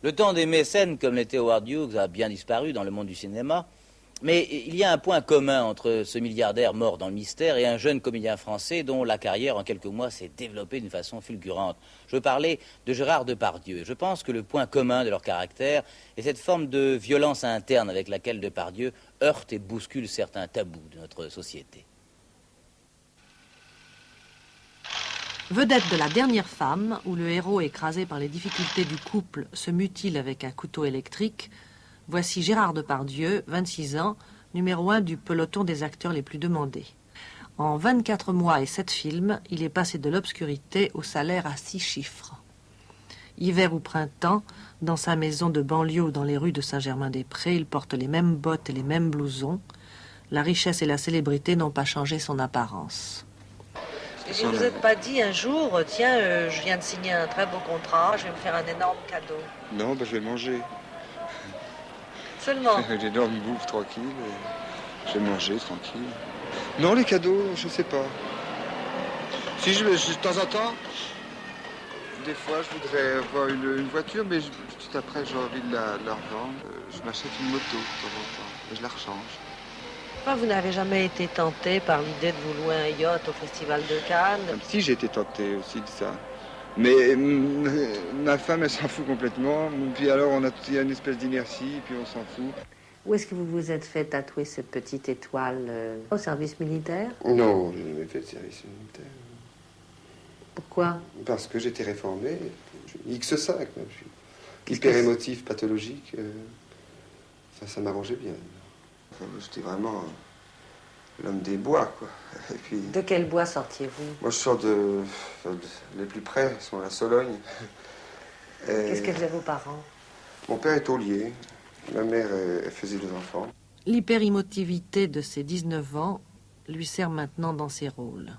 Le temps des mécènes comme l'était Howard Hughes a bien disparu dans le monde du cinéma, mais il y a un point commun entre ce milliardaire mort dans le mystère et un jeune comédien français dont la carrière en quelques mois s'est développée d'une façon fulgurante. Je veux parler de Gérard Depardieu. Je pense que le point commun de leur caractère est cette forme de violence interne avec laquelle Depardieu heurte et bouscule certains tabous de notre société. Vedette de La Dernière Femme, où le héros, écrasé par les difficultés du couple, se mutile avec un couteau électrique, voici Gérard Depardieu, 26 ans, numéro 1 du peloton des acteurs les plus demandés. En 24 mois et 7 films, il est passé de l'obscurité au salaire à 6 chiffres. Hiver ou printemps, dans sa maison de banlieue ou dans les rues de Saint-Germain-des-Prés, il porte les mêmes bottes et les mêmes blousons. La richesse et la célébrité n'ont pas changé son apparence. Et vous vous êtes pas dit un jour, tiens, je viens de signer un très beau contrat, je vais me faire un énorme cadeau? Non, je vais manger. Seulement? Une énorme bouffe tranquille, et je vais manger tranquille. Non, les cadeaux, je sais pas. Si de temps en temps, des fois je voudrais avoir une voiture, mais tout après j'ai envie de la revendre. Je m'achète une moto de temps en temps et je la rechange. Vous n'avez jamais été tenté par l'idée de vous louer un yacht au Festival de Cannes? Comme si j'ai été tenté aussi de ça. Mais ma femme, elle s'en fout complètement. Puis alors, il y a une espèce d'inertie, puis on s'en fout. Où est-ce que vous vous êtes fait tatouer cette petite étoile au service militaire? Non, je n'ai jamais fait de service militaire. Pourquoi? Parce que j'étais réformé. X5, même. Je suis hyper émotif, pathologique. Ça m'arrangeait bien. J'étais vraiment l'homme des bois, quoi. Et puis, de quel bois sortiez-vous? Moi, je sors les plus près sont la Sologne. Qu'est-ce que faisaient vos parents? Mon père est taulier. Ma mère, elle faisait des enfants. L'hyperémotivité de ses 19 ans lui sert maintenant dans ses rôles.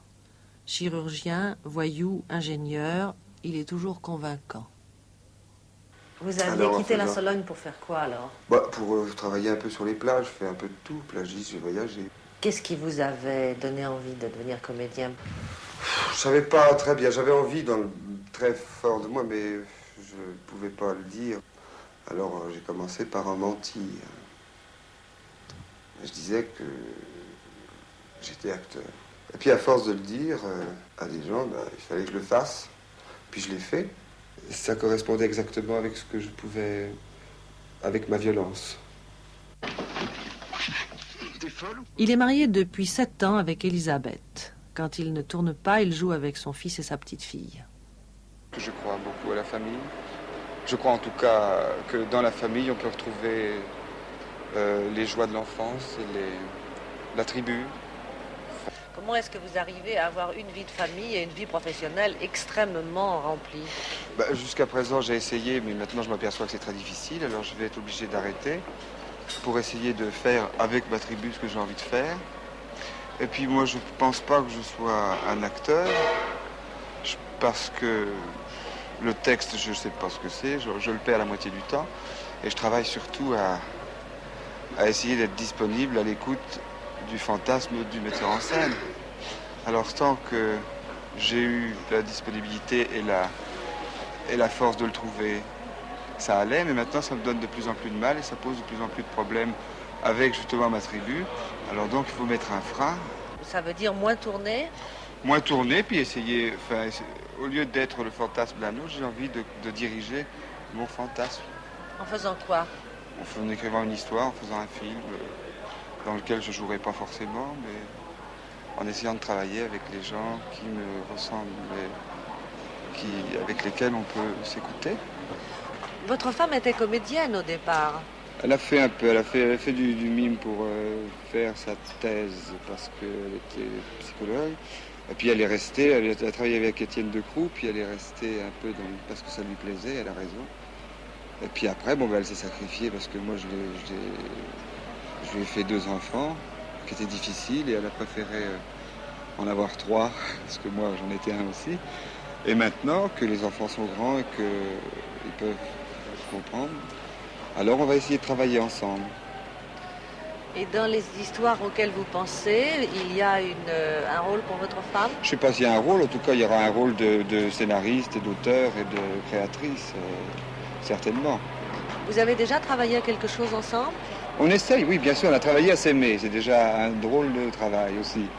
Chirurgien, voyou, ingénieur, il est toujours convaincant. Vous aviez quitté la Sologne pour faire quoi, alors? Pour travailler un peu sur les plages, je fais un peu de tout, plagiste, j'ai voyagé. Qu'est-ce qui vous avait donné envie de devenir comédien? Je savais pas très bien, j'avais envie très fort de moi, mais je pouvais pas le dire. Alors j'ai commencé par en mentir. Je disais que j'étais acteur. Et puis à force de le dire à des gens, il fallait que je le fasse. Puis je l'ai fait. Ça correspondait exactement avec ce que je pouvais, avec ma violence. Il est marié depuis 7 ans avec Elisabeth. Quand il ne tourne pas, il joue avec son fils et sa petite-fille. Je crois beaucoup à la famille. Je crois en tout cas que dans la famille, on peut retrouver les joies de l'enfance et la tribu. Comment est-ce que vous arrivez à avoir une vie de famille et une vie professionnelle extrêmement remplie? Jusqu'à présent, j'ai essayé, mais maintenant je m'aperçois que c'est très difficile. Alors je vais être obligé d'arrêter pour essayer de faire avec ma tribu ce que j'ai envie de faire. Et puis moi, je ne pense pas que je sois un acteur, parce que le texte, je ne sais pas ce que c'est, je le perds la moitié du temps. Et je travaille surtout à essayer d'être disponible à l'écoute du fantasme du metteur en scène. Alors tant que j'ai eu la disponibilité et la force de le trouver, ça allait, mais maintenant ça me donne de plus en plus de mal et ça pose de plus en plus de problèmes avec justement ma tribu. Alors donc il faut mettre un frein. Ça veut dire moins tourner? Moins tourner, puis essayer, au lieu d'être le fantasme d'un autre, j'ai envie de diriger mon fantasme. En faisant quoi? En écrivant une histoire, en faisant un film dans lequel je ne jouerai pas forcément, mais en essayant de travailler avec les gens qui me ressemblent et avec lesquels on peut s'écouter. Votre femme était comédienne au départ? Elle a fait un peu, elle a fait du mime pour faire sa thèse parce qu'elle était psychologue. Et puis elle est restée, elle a travaillé avec Étienne Decroux, puis elle est restée un peu parce que ça lui plaisait, elle a raison. Et puis après, elle s'est sacrifiée parce que moi je lui ai fait 2 enfants, qui étaient difficiles, et elle a préféré en avoir 3, parce que moi j'en étais un aussi. Et maintenant que les enfants sont grands et qu'ils peuvent comprendre, alors on va essayer de travailler ensemble. Et dans les histoires auxquelles vous pensez, il y a un rôle pour votre femme? Je ne sais pas s'il y a un rôle, en tout cas il y aura un rôle de scénariste et d'auteur et de créatrice. certainement. Vous avez déjà travaillé à quelque chose ensemble? On essaye, oui, bien sûr, on a travaillé à s'aimer. C'est déjà un drôle de travail aussi.